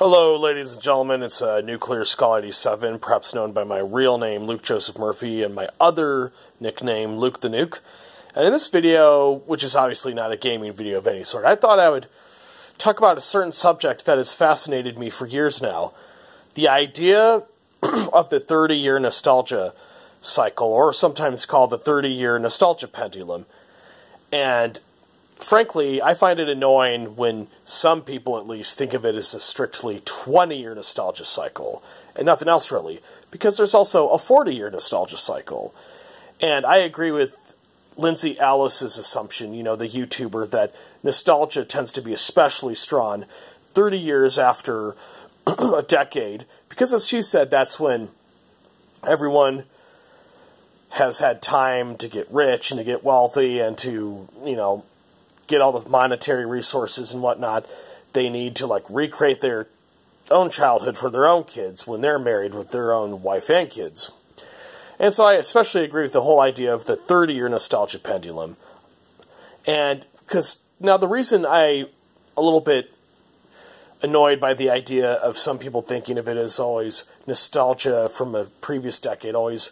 Hello, ladies and gentlemen. It's Nuclear Skull 87, perhaps known by my real name, Luke Joseph Murphy, and my other nickname, Luke the Nuke. And in this video, which is obviously not a gaming video of any sort, I thought I would talk about a certain subject that has fascinated me for years now. The idea of the 30-year nostalgia cycle, or sometimes called the 30-year nostalgia pendulum. And frankly, I find it annoying when some people, at least, think of it as a strictly 20-year nostalgia cycle, and nothing else really, because there's also a 40-year nostalgia cycle. And I agree with Lindsay Alice's assumption, you know, the YouTuber, that nostalgia tends to be especially strong 30 years after a decade, because as she said, that's when everyone has had time to get rich and to get wealthy and to, you know, get all the monetary resources and whatnot they need to, like, recreate their own childhood for their own kids when they're married with their own wife and kids. And so I especially agree with the whole idea of the 30-year nostalgia pendulum. And because now the reason I'm a little bit annoyed by the idea of some people thinking of it as always nostalgia from a previous decade, always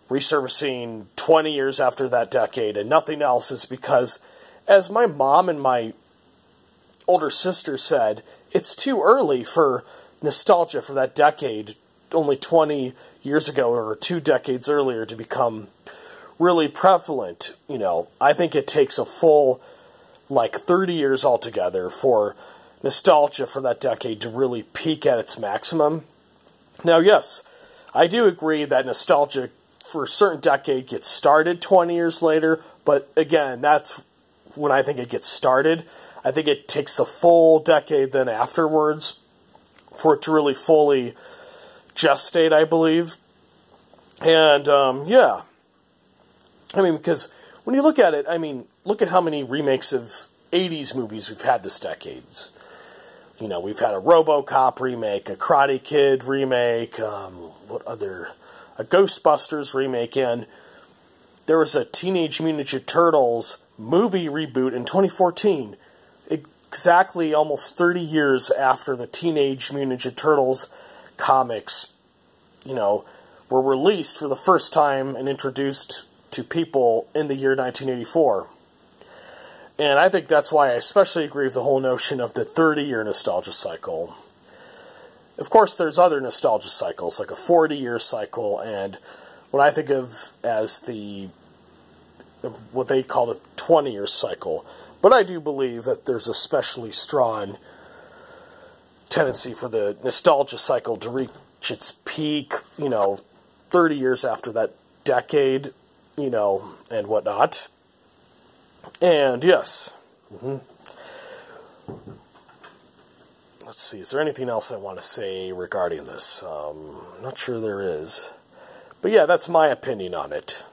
resurfacing 20 years after that decade and nothing else, is because, as my mom and my older sister said, it's too early for nostalgia for that decade, only 20 years ago or 2 decades earlier, to become really prevalent. You know, I think it takes a full, 30 years altogether for nostalgia for that decade to really peak at its maximum. Now, yes, I do agree that nostalgia for a certain decade gets started 20 years later, but again, that's when I think it gets started. I think it takes a full decade then afterwards for it to really fully gestate, I believe. And, yeah. I mean, because when you look at it, I mean, look at how many remakes of 80s movies we've had this decade. You know, we've had a RoboCop remake, a Karate Kid remake, a Ghostbusters remake, and there was a Teenage Mutant Ninja Turtles movie reboot in 2014, exactly almost 30 years after the Teenage Mutant Ninja Turtles comics, you know, were released for the first time and introduced to people in the year 1984. And I think that's why I especially agree with the whole notion of the 30-year nostalgia cycle. Of course, there's other nostalgia cycles, like a 40-year cycle, and what I think of as what they call the 20-year cycle. But I do believe that there's a especially strong tendency for the nostalgia cycle to reach its peak, you know, 30 years after that decade, you know, and whatnot. And yes. Let's see, is there anything else I want to say regarding this? I'm not sure there is. But yeah, that's my opinion on it.